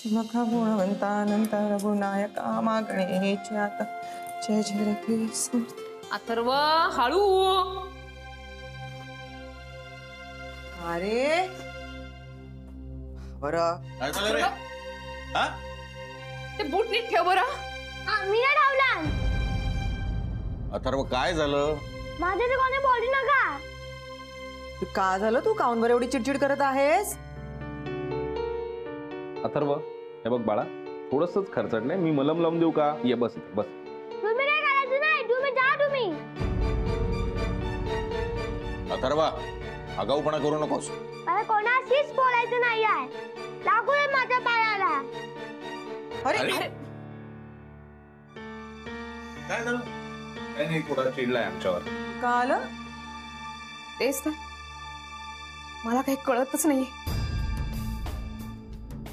मखा गुणवंता अनंत रघुनायक मागणे आता जय जय रघुवीर. अथर्व हळू. अरे बरं काय झालं रे? हा? ते बूट नीट ठेव बरं. मी नाही ठेवला. अथर्व काय झालं? माझ्या ते कोणी बोलू नका. का झालं? तू काऊनवर एवढी चिडचिड करत आहेस? अथर्व हे बघ बाळा, थोडंसंच खर्चटलंय, मी मलम लावून देऊ का? ये बस बस. तुम्ही काय करायचं नाही, तुम्ही जा तुम्ही. अथर्व आगाऊपणा करू नकोस. अरे कोणाशीच बोलायचं नाही आहे. लागू दे माझ्या पायाला. अरे काय झालं? काय नाही, थोडा चिडलाय आमच्यावर. का आलं? तेच तर मला काही कळतच नाहीये.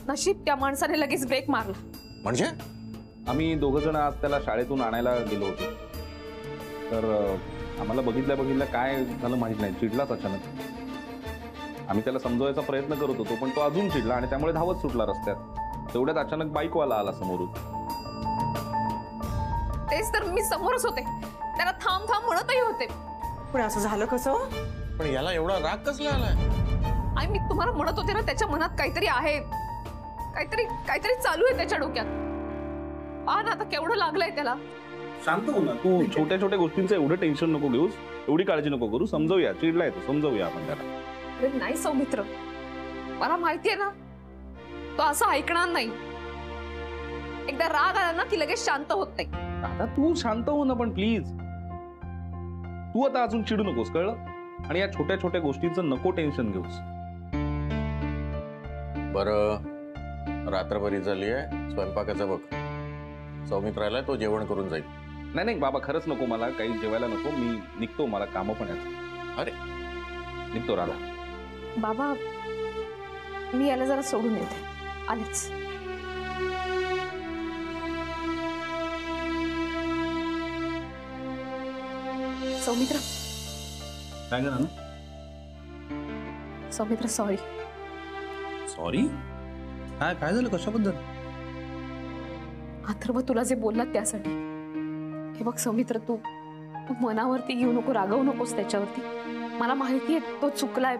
नशीब त्या माणसाने लगेच ब्रेक मारला. म्हणजे आम्ही दोघं जण आज त्याला शाळेतून आणायला गेलो होतो, तर आम्हाला बघितल्या काय झालं माहित नाही, चिडलाच अचानक. आम्ही त्याला समजवायचा प्रयत्न करत होतो, पण तो अजून चिडला आणि त्यामुळे धावत सुटला रस्त्यात. तेवढ्यात अचानक बाईकवाला आला समोरून. तेच तर मी समोरच होते, त्याला थांब थांब म्हणतही होते. पण असं झालं कसं? पण याला एवढा राग कसला आलाय? आणि मी तुम्हाला म्हणत होते ना, त्याच्या मनात काहीतरी आहे, काहीतरी चालू आहे त्याच्या डोक्यात. पहा ना आता केवढं लागलंय त्याला. शांत हो ना तू. छोट्या छोट्या गोष्टींचं एवढं टेन्शन नको घेऊस, एवढी काळजी नको करू. समजवूया, चिडलाय तो, समजवूया आपण त्याला. अरे नाही सौमित्र, मला माहितीये ना तो असं ऐकणार नाही. एकदा राग आला ना की लगेच शांत होत नाही. आता तू शांत हो ना पण प्लीज. तू आता अजून चिडू नकोस, कळलं? आणि या छोट्या छोट्या गोष्टींचं नको टेन्शन घेऊस. बरं रात्रभरी झाली आहे, स्वयंपाकाचं बघ. सौमित्राला तो जेवण करून जाईल. नाही नाही बाबा, खरंच नको, मला काही जेवायला नको. मी निघतो, मला कामं पण आहेत. अरे निघतो राधा. बाबा मी याला जरा सोडून येते, आलेच. सौमित्र काय झालं? सौमित्र सॉरी. सॉरी? काय झालं, कशाबद्दल? अथर्व तुला जे बोललात त्यासाठी. हे बघ सौमित्र, तू मनावरती घेऊ नको, रागवू नकोस त्याच्यावरती. मला माहितीये तो चुकलाय,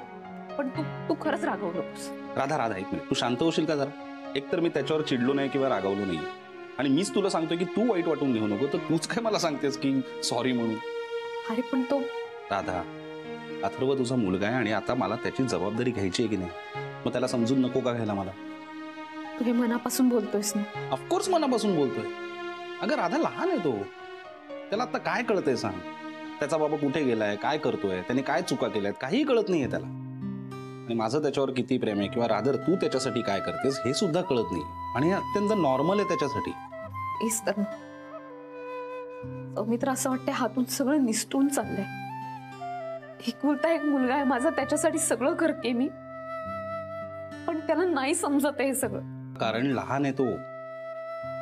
पण तू खरंच रागवू नकोस. राधा राधा एक मिनिट, तू शांत होशील का जरा? एकतर मी त्याच्यावर चिडलो नाही किंवा रागावलो नाही, आणि मीच तुला सांगतोय की तू वाईट वाटून घेऊ नको, तर तूच काय मला सांगतेस की सॉरी म्हणून? अरे पण तो राधा, अथर्व तुझा मुलगा आहे आणि आता मला त्याची जबाबदारी घ्यायची आहे की नाही? मग त्याला समजून नको का घ्यायला मला? तू हे मनापासून बोलतोयस ना? ऑफकोर्स मनापासून बोलतोय. अगं राधा लहान आहे तो, त्याला आता काय कळतंय सांग? त्याचा बाबा कुठे गेलाय, काय करतोय, त्याने काय चुका केल्यात, काहीही कळत नाहीये त्याला. आणि माझं त्याच्यावर किती प्रेम आहे, किंवा रादर तू त्याच्यासाठी काय करतेस हे सुद्धा कळत नाही. आणि हे अत्यंत नॉर्मल आहे त्याच्यासाठी. तेच तर सौमित्र, असं वाटतंय हातून सगळं निसटून चाललंय. एकुलता एक मुलगा आहे माझा, त्याच्यासाठी सगळं करते मी, पण त्याला नाही समजत आहे हे सगळं. कारण लहान आहे तो,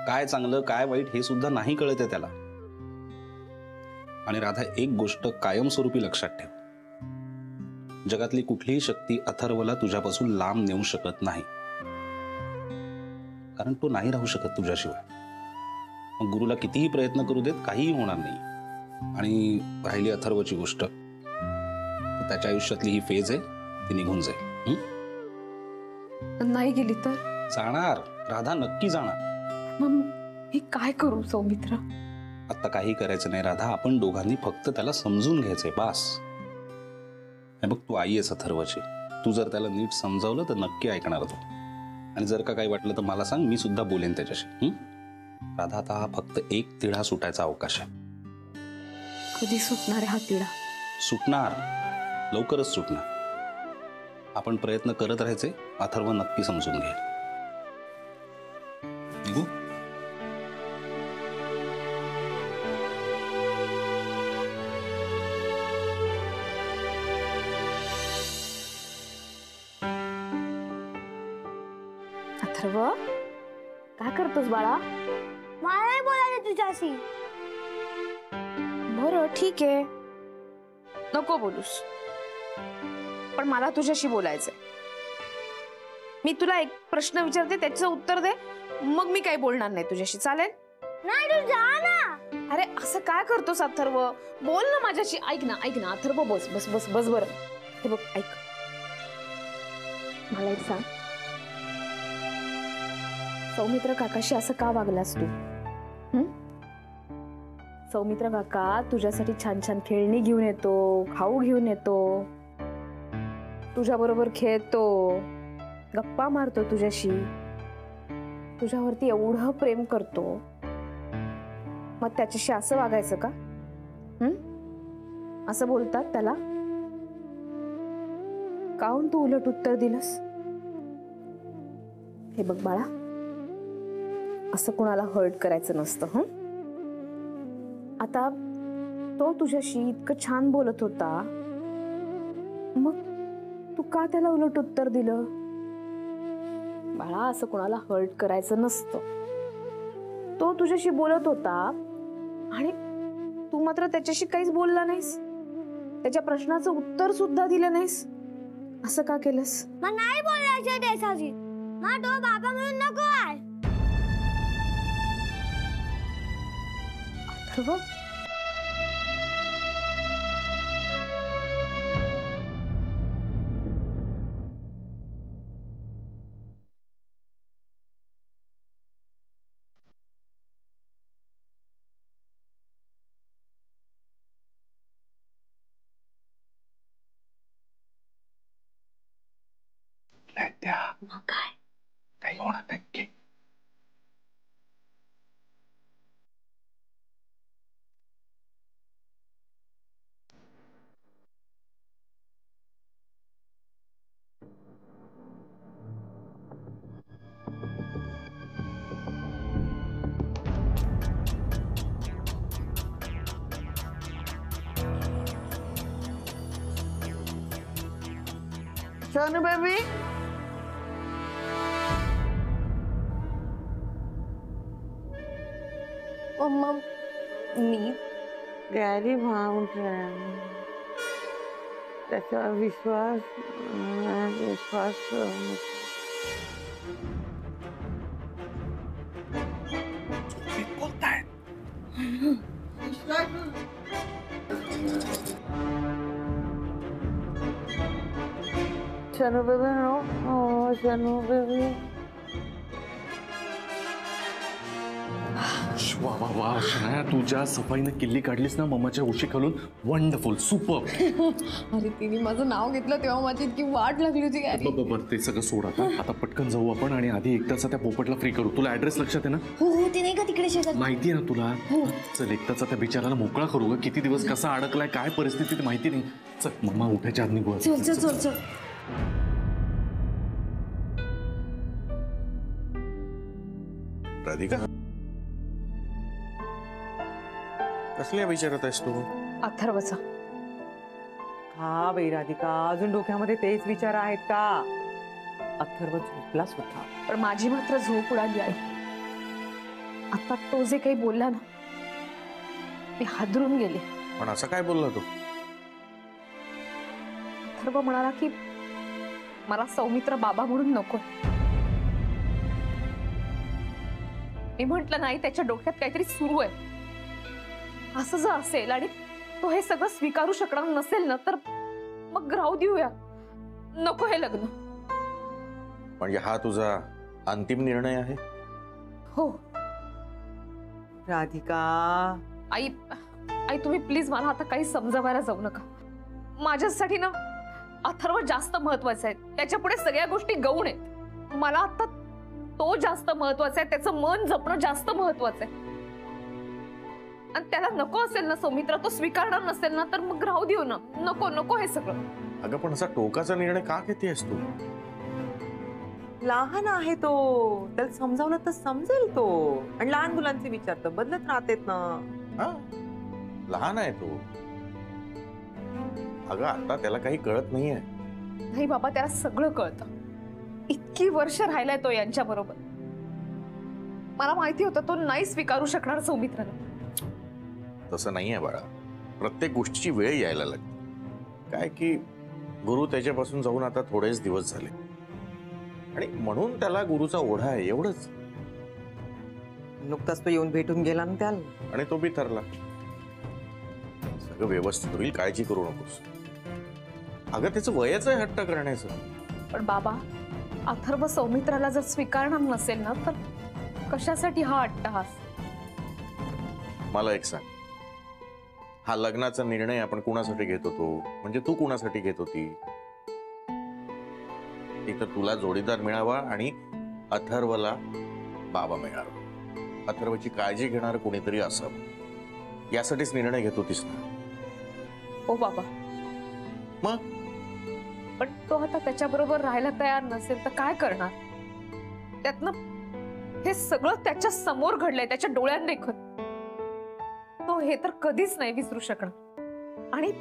काय चांगलं काय वाईट हे सुद्धा नाही कळत आहे त्याला. आणि राधा, एक गोष्ट कायमस्वरूपी लक्षात ठेव, जगातली कुठलीही शक्ती अथर्वला तुझ्यापासून लांब नेऊ शकत नाही, कारण तो नाही राहू शकत तुझ्याशिवाय. मग गुरुला कितीही प्रयत्न करू देत, काहीही होणार नाही. आणि राहिली अथर्वची गोष्ट, तर त्याच्या आयुष्यातली ही फेज आहे, ती निघून जाईल. नाही गेली तर? जाणार राधा, नक्की जाणार. मग मी काय करू सौमित्र? आता काही करायचं नाही राधा, आपण दोघांनी फक्त त्याला समजून घ्यायचंय, बास. बघ तू आई आहेस अथर्वची, तू जर त्याला नीट समजावलं तर नक्की ऐकणार तो. आणि जर का काही वाटलं तर मला सांग, मी सुद्धा बोलेन त्याच्याशी. राधा, आता हा फक्त एक तिढा सुटायचा अवकाश आहे. कधी सुटणार आहे हा तिढा? सुटणार, लवकरच सुटणार. आपण प्रयत्न करत राहायचे, अथर्व नक्की समजून घे. निघू? अथर्व, काय करतोस बाळा? मला नाही बोलायचं तुझ्याशी. बरं ठीक आहे, नको बोलूस, पण मला तुझ्याशी बोलायचंय. मी तुला एक प्रश्न विचारते, त्याचं उत्तर दे, मग मी काही बोलणार नाही तुझ्याशी, चालेल? नाही तू जा ना. अरे असं काय करतोस अथर्व? बोल ना माझ्याशी. ऐक ना अथर्व, बस बस बस बस बरं. हे बघ ऐक, मला एक सांग, सौमित्र काकाशी असं का वागलास तू? सौमित्र काका तुझ्यासाठी छान छान खेळणी घेऊन येतो, खाऊ घेऊन येतो, तुझ्या बरोबर खेळतो, गप्पा मारतो तुझ्याशी, तुझ्यावरती एवढं प्रेम करतो, मग त्याच्याशी असं वागायचं का? असं बोलतात त्याला? काहून तू उलट उत्तर दिलंस? हे बघ बाळा, असं कोणाला हर्ट करायचं नसतं. आता तो तुझ्याशी इतकं छान बोलत होता, मग तू का त्याला उलट उत्तर दिलं? बाळा, असं कोणाला हर्ट करायचं नसतं. तो तुझ्याशी बोलत होता आणि तू मात्र त्याच्याशी काहीच बोलला नाहीस, त्याच्या प्रश्नाचं उत्तर सुद्धा दिलं नाहीस. असं का केलंस? मग नाही बोलायचं त्याच्याशी. मग तो बाबा म्हणून नको आहे. अथर्व, काही होणार नक्की. सोनू बेबी, मम्मा मी गॅरी भाव त्याचा विश्वास बोलताय Sonu baby, no Sonu baby. वा वा वा शनाया, तू ज्या सफाईने किल्ली काढलीस ना मम्माच्या उशी खालून, वंडरफुल, सुपर. अरे तिने माझं नाव घेतलं तेव्हा माझी इतकी वाट लागली होती. बरं ते सगळं सोड आता पटकन जाऊ आपण आणि आधी एकदाचा त्या पोपटला फ्री करू. तुला ऍड्रेस लक्षात आहे ना? हो, ते नाही का तिकडे शेजार? माहिती आहे ना तुला? चल एकदाचा त्या बिचाराला मोकळा करू ग. किती दिवस कसा अडकलाय, काय परिस्थिती ते माहिती नाही. चल मम्मा उठायच्या आत निघू. चल चल चल चल. राधिका, कसल्या विचारत आहेस तू? अथर्वचा. हा बाई राधिका, अजून डोक्यामध्ये तेच विचार आहेत का? अथर्व झोपलाच होता. पण माझी मात्र झोप उडाली आहे. आता तो जे काही बोलला ना, मी हादरून गेले. पण असं काय बोलला तू? अथर्व म्हणाला की मला सौमित्र बाबा म्हणून नको. मी म्हंटल नाही, त्याच्या डोक्यात काहीतरी सुरू आहे. असं जर असेल आणि तो हे सगळं स्वीकारू शकणार नसेल ना, तर मग राहू देऊया, नको हे लग्न. म्हणजे हा तुझा अंतिम निर्णय आहे? हो. राधिका, आई आई तुम्ही प्लीज मला आता काही समजावायला जाऊ नका. माझ्यासाठी ना अथर्व जास्त महत्वाचा आहे, त्याच्या पुढे सगळ्या गोष्टी गौण आहेत. मला आता तो जास्त महत्वाचा आहे, त्याचं मन जपणं जास्त महत्वाचं आहे. आणि त्याला नको असेल ना सौमित्र, तो स्वीकारणार नसेल ना, तर मग राहू देऊ ना. नको नको हे सगळं. अगं पण असा टोकाचा निर्णय का घेतेस तू? लहान आहे तो, त्याला समजावलं तर समजेल तो. आणि लहान मुलांचे विचार तर बदलत राहतेत ना. हा, लहान आहे तो. अगं आता त्याला काही कळत नाहीये. नाही बाबा, त्याला सगळं कळतं. इतकी वर्ष राहिलाय तो यांच्या बरोबर. मला माहिती होतं तो नाही स्वीकारू शकणार सौमित्राला. तसं नाहीये बाळा, प्रत्येक गोष्टीची वेळ यायला लागते. काय की गुरु त्याच्यापासून जाऊन आता थोडेच दिवस झाले. आणि म्हणून त्याला गुरुचा ओढा आहे, एवढंच. नुकताच तो येऊन भेटून गेला ना त्याला. आणि तो बी ठरला. सगळं व्यवस्थित होईल, काळजी करू नकोस. अगं त्याचं वयच आहे हट्ट करण्याचं. पण बाबा, अथर्व सौमित्राला जर स्वीकारणार नसेल ना, तर कशासाठी हा अट्टहास? मला एक सांग, हा लग्नाचा निर्णय आपण कुणासाठी घेत होतो? म्हणजे तू कुणासाठी घेत होती? एक तर तुला जोडीदार मिळावा आणि अथर्वला बाबा मिळावा. अथर्वची काळजी घेणार कोणीतरी असावं, यासाठीच निर्णय घेत होतीस ना? हो बाबा. मग पण तो आता त्याच्याबरोबर राहायला तयार नसेल तर काय करणार? त्यातनं हे सगळं त्याच्या समोर घडलंय, त्याच्या डोळ्यात देखत. तो हे तर कधीच नाही विसरू शकणार. आणि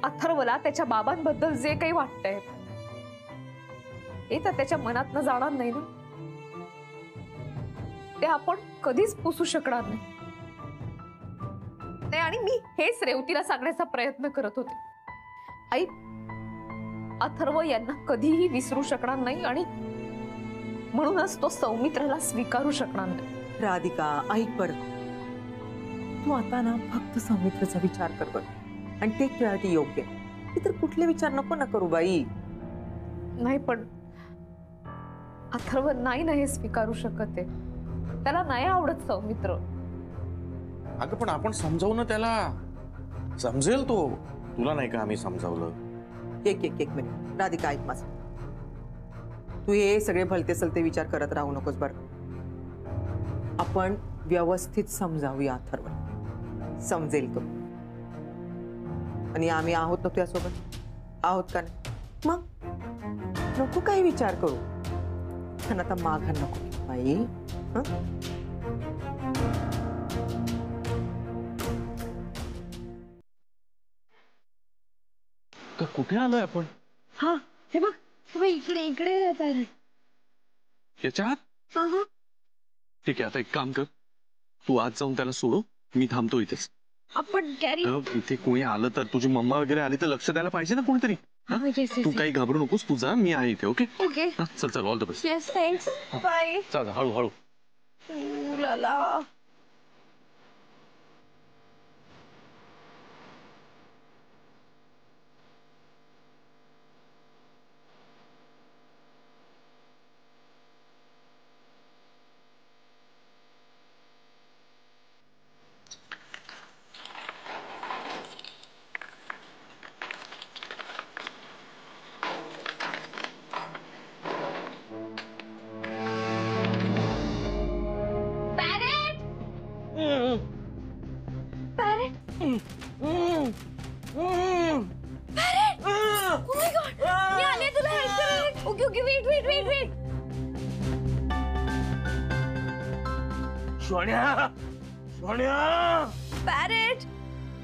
अथर्वला त्याच्या बाबांबद्दल जे काही वाटतंय हे तर त्याच्या मनात न जाणार नाही ना. ते आपण कधीच पुसू शकणार नाही. आणि मी हेच रेवतीला सांगण्याचा प्रयत्न करत होते. आई, अथर्व यांना कधीही विसरू शकणार नाही आणि म्हणूनच तो सौमित्राला स्वीकारू शकणार नाही. राधिका, ऐक परत. तू आता ना फक्त सौमित्रचा विचार कर बघ, आणि ते तुझ्यासाठी योग्य आहे. इतर कुठले विचार नको ना करू बाई. नाही, पण अथर्व नाही ना हे स्वीकारू शकत आहे. त्याला नाही आवडत सौमित्र. अगं पण आपण समजावू ना त्याला, समजेल तो. तुला नाही का आम्ही समजावलं? एक एक एक मिनिट राधिका, ऐक माझं. तू हे सगळे भलते सलते विचार करत राहू नकोस बरं. आपण व्यवस्थित समजावूया अथर्व, समजेल तो. आणि आम्ही आहोत ना तुझ्यासोबत, आहोत का नाही? मग नको काही विचार करू. पण आता माघार नको बाई. कुठे आलोय आपण? हा, हे बघ, इकडे इकडे येतात. याच्या आत? ठीक आहे, आता एक काम कर, तू आज जाऊन त्याला सोडू, मी थांबतो इथेच. आपण कॅरी इथे कोणी आलं तर, तुझी मम्मा वगैरे आली तर लक्ष द्यायला पाहिजे ना कोणतरी. तू काही घाबरू नकोस, तू जा, मी आहे इथे. Okay okay. चल चल, all the best. Yes, thanks. Bye. चल हळू हळू. लाला. सोन्या, सोन्या, पॅरेट,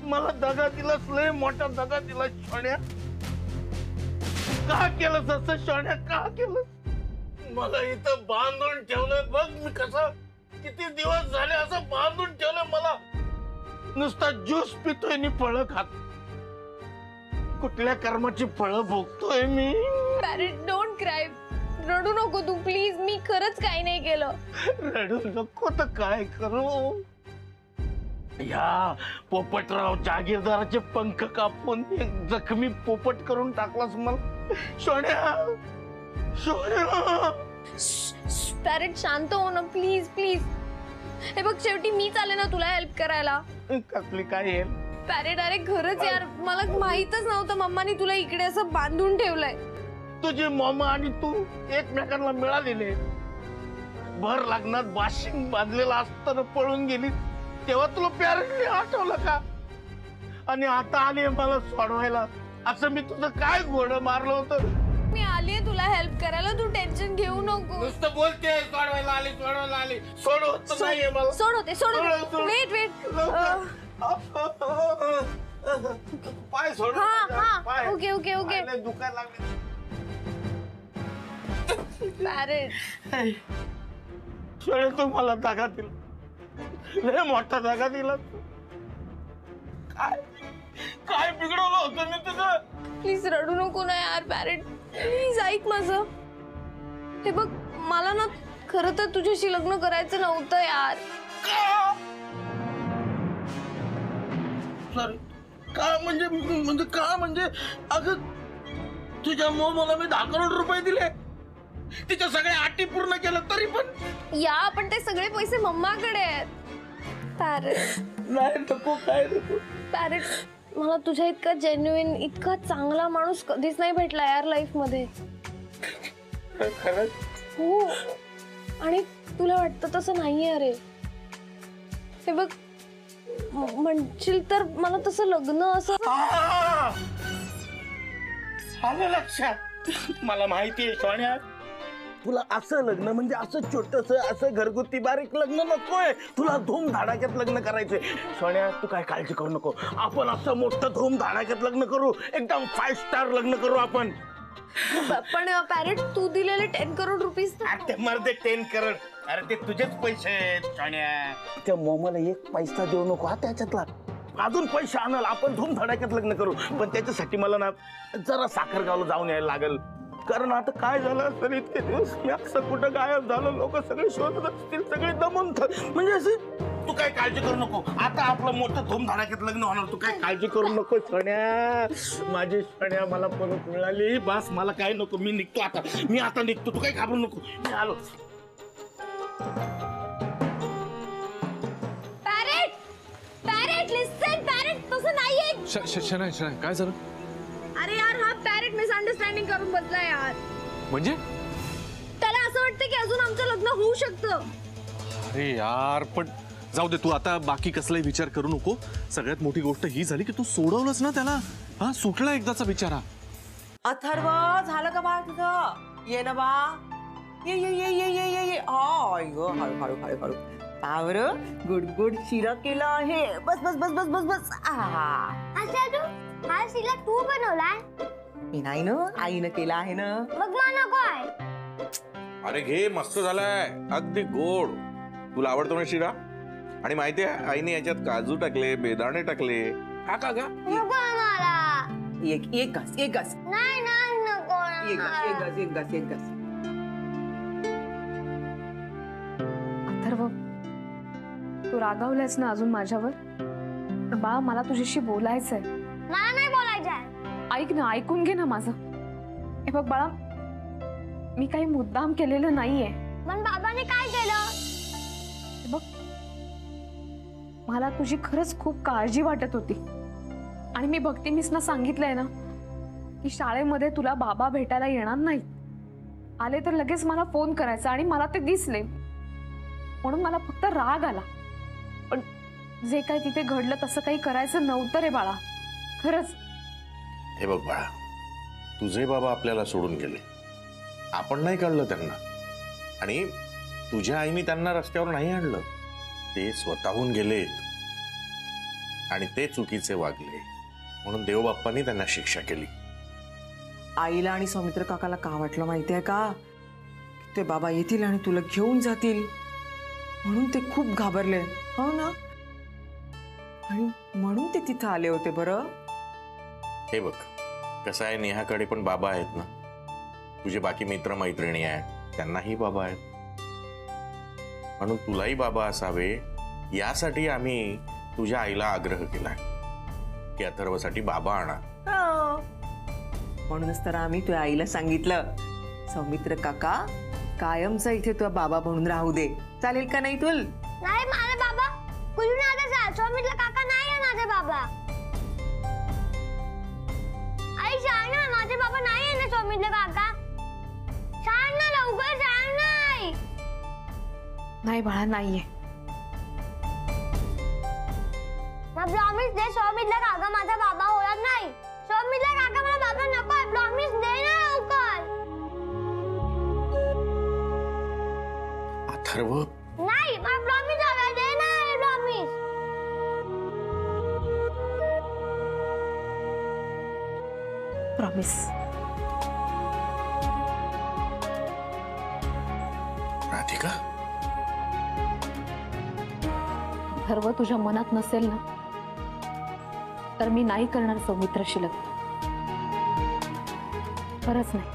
मला दगा दिलास, लय मोठा दगा दिला सोन्या. का केलंस असं सोन्या, का केलंस? मला इथं बांधून ठेवलंय बघ. मी कसं किती दिवस झाले असं बांधून ठेवलंय मला. नुसता ज्यूस पितोय आणि फळं खात. कुठल्या कर्माची फळं भोगतोय मी? Parrot, don't cry. रडू नको तू प्लीज. मी खरंच काही नाही केलं. रडू नको तर काय करू? या पोपटराव जागीरदाराचे पंख कापून एक जखमी पोपट करून टाकलास मला. सोन्या, सोन्या. पॅरेट, शांत हो ना प्लीज प्लीज. हे बघ, शेवटी मीच आले ना तुला हेल्प करायला. कसली काय हेल्प? पॅरेट, अरे खरंच यार, मला माहितच नव्हतं मम्मानी तुला इकडे असं बांधून ठेवलंय. तुझी मम्मा आणि तू एकमेकांना मिळालेले. भर लग्नात बाशिंग बांधलेला असताना पळून गेली तेव्हा तुला पॅरेंटली आठवलं का? आणि आता आली मला सोडवायला. असं मी तुझं काय घोडं मारलं होतं? मी आलीये तुला हेल्प करायला, तू टेन्शन घेऊ नको. नुसतं बोलते सोडवायला आली, सोडवायला आली. सोडवत नाहीये मला. सोड होते, सोड होते. Wait wait. पाय सोड. हा, ओके ओके ओके. दुखायला लागले. पॅरेट, सोड, तू मला दगा दिला, लय मोठा दगा दिला. काय काय बिघडवलं होतं मी तुझं? प्लीज रडू नको ना यार. पॅरेट, प्लीज ऐक माझं. हे बघ मला ना खरं तर तुझ्याशी लग्न करायचं नव्हतं यार. सॉरी. का म्हणजे का म्हणजे अगं तुझ्या मला मी 10 करोड रुपये दिले, तिच्या सगळ्या अटी पूर्ण केलं तरी पण या पण ते सगळे पैसे मम्माकडे आहेत. पॅरेट नाही नको काय नको. पॅरेट मला तुझ्या इतका जेन्युइन इतका चांगला माणूस कधीच नाही भेटला यार लाईफ मध्ये. खरंच हो आणि तुला वाटतं तसं नाहीये अरे. हे बघ म्हणशील तर मला तसं लग्न असं आलं लक्षात. मला माहिती आहे सोन्या, तुला असं लग्न म्हणजे असं छोटस असं घरगुती बारीक लग्न नकोय, तुला धूमधडाक्यात लग्न करायचंय. सोन्या तू काय काळजी करू नको, आपण असं मोठं धूमधडाक्यात लग्न करू, एकदम 5 स्टार लग्न करू आपण. पण पॅरेट तू दिलेले 10 करोड रुपीज ते मर्दे 10 करोड, अरे ते तुझेच पैसे आहेत सोन्या. त्या मोमाला 1 पैसा देऊ नको हा त्याच्यातला. अजून पैसे आणल, आपण धूमधडाक्यात लग्न करू. पण त्याच्यासाठी मला ना जरा साखरगावला जाऊन यायला लागल, कारण आता काय झालं असेल इतके दिवस मी असं कुठं गायब झालो, लोक सगळे शोधत असतील, सगळे दमून म्हणजे असं. तू काय काळजी करू नको, आता आपलं मोठं धूमधडाक्यात लग्न होणार, तू काय काळजी करू नको सोन्या. माझी सोन्या मला परत मिळाली बस, मला काय नको. मी निघतो आता, मी आता निघतो, तू काय घाबरू नको, मी आलो. पॅरेट पॅरेट लिसन पॅरेट तसं नाहीये. शनाय काय झालं? अरे यार हा पॅरेट मिसअंडरस्टँडिंग करून बसला यार. म्हणजे त्याला असं वाटतं की अजून आमचं लग्न होऊ शकतं. अरे यार पण जाऊ दे, तू आता बाकी कसलाही विचार करू नको. सगळ्यात मोठी गोष्ट ही झाली की तू सोडवलंच ना त्याला. हा सुटला एकदाचा बिचारा. अथर्व झालं का बाळ तुझं? ये ना बा, ये ये ये ये ये ये ये. आय ग हळू हळू हळू हळू. पावर गुड गुड शिरा केला आहे. बस बस बस बस बस बस. अच्छा तू हा शिरा तू बनवलाय? मी नाही ना, आईनं केला आहे ना. मग मला नको आहे. अरे घे, मस्त झालाय, अगदी गोड. तुला आवडतो ना शिरा? आणि माहितीये आईने याच्यात काजू टाकले, बेदाणे टाकले. हा का गा? नको मला. एक घास एक घास नाही नाही नको. एक घास एक घास एक घास एक घास. अथर्व तू रागावलायस ना अजून माझ्यावर? बाळा मला तुझ्याशी बोलायचंय. मला नाही बोलायचंय. ऐक ना, ऐकून घे ना माझं. हे बघ बाळा, मी काही मुद्दाम केलेलं नाहीये. पण बाबाने काय केलं? हे बघ मला तुझी खरंच खूप काळजी वाटत होती आणि मी भक्ती मिसना सांगितलंय ना की शाळेमध्ये तुला बाबा भेटायला येणार नाही. आले तर लगेच मला फोन करायचा आणि मला ते दिसले म्हणून मला फक्त राग आला. पण जे काही तिथे घडलं तसं काही करायचं नव्हतं रे बाळा, खरंच. हे बघ बाळा, तुझे बाबा आपल्याला सोडून गेले, आपण नाही काढलं त्यांना. आणि तुझ्या आईने त्यांना रस्त्यावर नाही आणलं, ते स्वतःहून गेलेत आणि ते चुकीचे वागले म्हणून देवबाप्पांनी त्यांना शिक्षा केली. आईला आणि सौमित्र काकाला का वाटलं माहितीये का? ते बाबा येतील आणि तुला घेऊन जातील म्हणून ते खूप घाबरले. हो ना, आणि म्हणून ते तिथं आले होते. बरं हे बघ कसं आहे, नेहाकडे पण बाबा आहेत ना, तुझे बाकी मित्र मैत्रिणी आहेत त्यांनाही बाबा आहेत, म्हणून तुलाही बाबा असावे यासाठी आम्ही तुझ्या आईला आग्रह केलाय की अथर्वसाठी बाबा आणा. हो. म्हणूनच तर आम्ही तुझ्या आईला सांगितलं सौमित्र काका कायमचा इथे तुझा बाबा म्हणून राहू दे. चालेल का नाही तुल? नाही माझा बाबा कुठून आला? सौमित्र काका नाही आहे माझे बाबा. आई सांग ना, माझे बाबा नाही आहे ना सौमित्र काका. सांग ना लवकर, सांग ना. नाही बाळा नाहीये. मग प्रॉमिस दे सौमित्र काका माझा बाबा होणार नाही. सौमित्र काका मला बाबा नको आहे. प्रॉमिस दे ना लवकर. अथर्व नाही मला प्रॉमिस हवा, दे ना प्रॉमिस. प्रॉमिस. राधिका, अथर्व तुझ्या मनात नसेल ना तर मी नाही करणार सौमित्रशी लग्न. खरंच नाही.